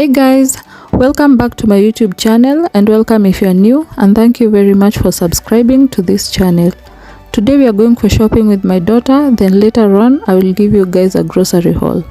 Hey guys, welcome back to my YouTube channel, and welcome if you are new, and thank you very much for subscribing to this channel. Today we are going for shopping with my daughter, then later on I will give you guys a grocery haul.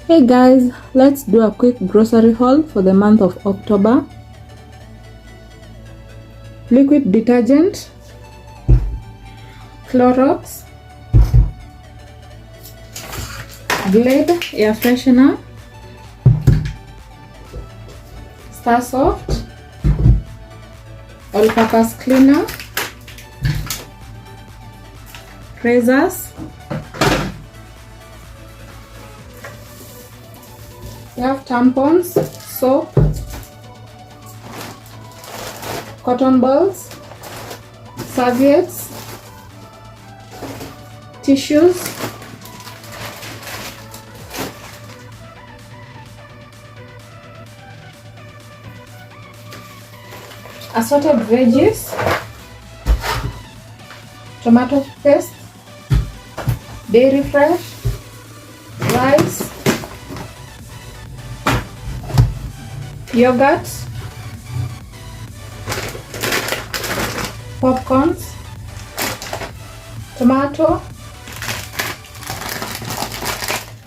Hey guys, let's do a quick grocery haul for the month of October. Liquid detergent, Clorox, Glade air freshener, Star Soft, all-purpose cleaner, razors. We have tampons, soap, cotton balls, serviettes, tissues, assorted veggies, tomato paste, dairy fresh, rice, yogurt, popcorns, tomato,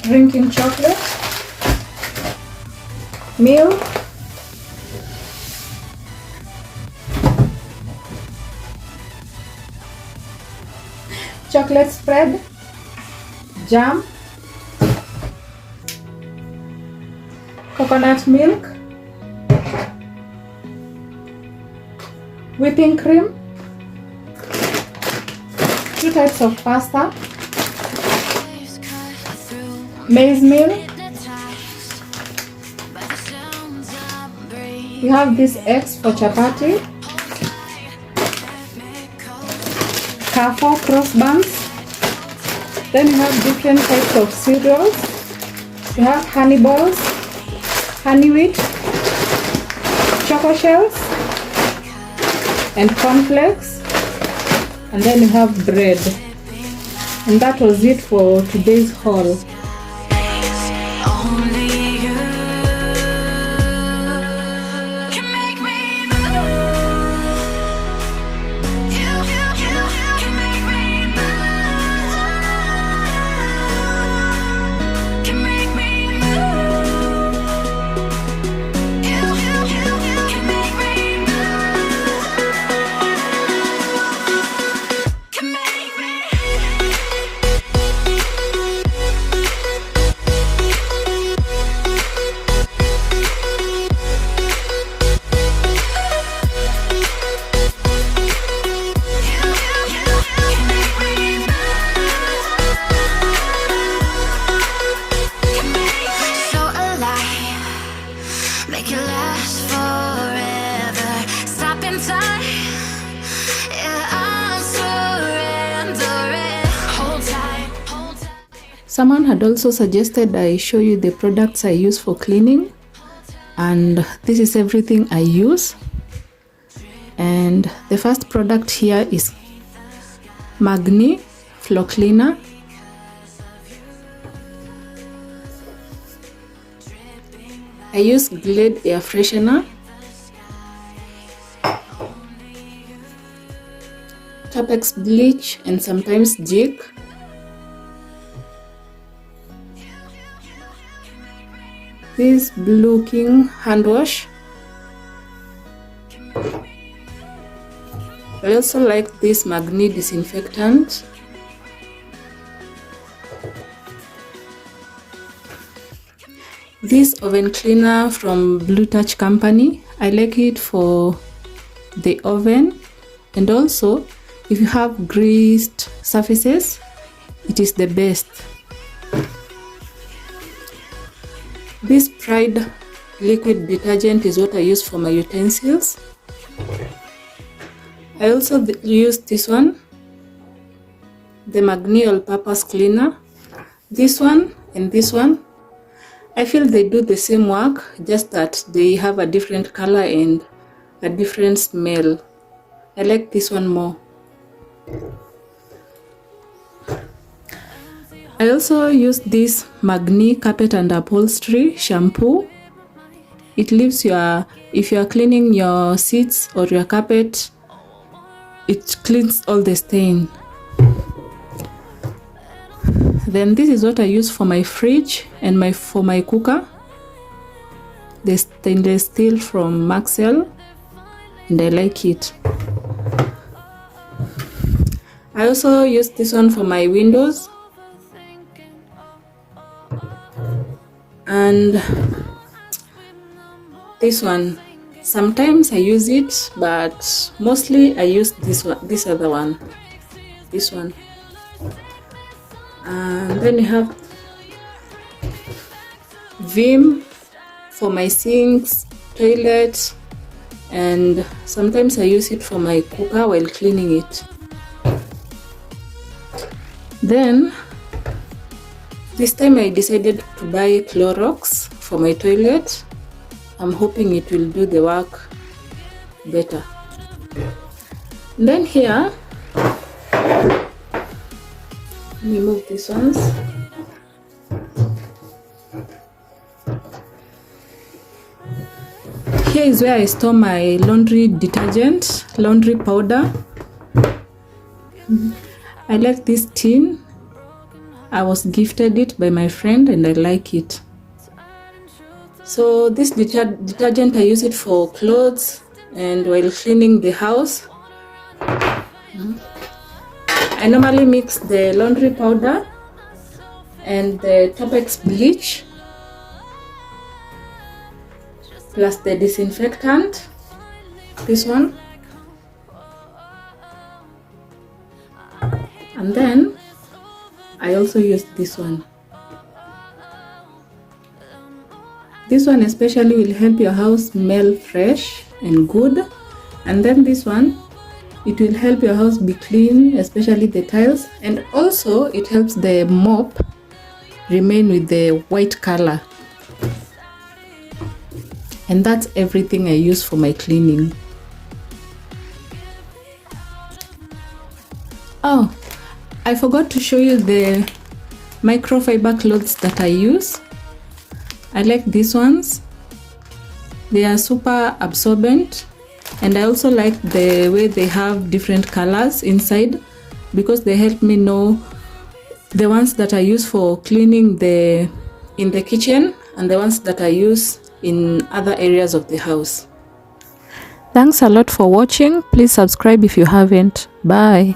drinking chocolate, milk, chocolate spread, jam, coconut milk, whipping cream, 2 types of pasta, maize meal. You have this eggs for chapati, Carrefour cross buns. Then you have different types of cereals. You have honey balls, honey wheat, choco shells, and cornflakes, and then you have bread. And that was it for today's haul. Someone had also suggested I show you the products I use for cleaning, and this is everything I use. And the first product here is Magni Floor Cleaner. I use Glade air freshener, Tapex bleach, and sometimes Jig. This Blue King hand wash. I also like this Magni disinfectant. This oven cleaner from Blue Touch company. I like it for the oven, and also if you have greased surfaces, it is the best. This Pride liquid detergent is what I use for my utensils. I also use this one, the Magni all-purpose cleaner. This one and this one, I feel they do the same work, just that they have a different color and a different smell. I like this one more. I also use this Magni carpet and upholstery shampoo. It leaves if you are cleaning your seats or your carpet, it cleans all the stain. Then this is what I use for my fridge and for my cooker. The stainless steel from Maxell, and I like it. I also use this one for my windows. And this one, sometimes I use it, but mostly I use this other one, this one. And then you have Vim for my sinks, toilet, and sometimes I use it for my cooker while cleaning it. Then this time I decided to buy Clorox for my toilet. I'm hoping it will do the work better. Then here, let me move these ones. Here is where I store my laundry detergent, laundry powder. I like this tin. I was gifted it by my friend and I like it. So this detergent, I use it for clothes and while cleaning the house. I normally mix the laundry powder and the Tapex bleach plus the disinfectant, this one, and then I also use this one. This one especially will help your house smell fresh and good, and then this one, it will help your house be clean, especially the tiles, and also it helps the mop remain with the white color. And that's everything I use for my cleaning. Oh, I forgot to show you the microfiber clothes that I use. I like these ones. They are super absorbent, and I also like the way they have different colors inside, because they help me know the ones that I use for cleaning in the kitchen and the ones that I use in other areas of the house. Thanks a lot for watching. Please subscribe if you haven't. Bye.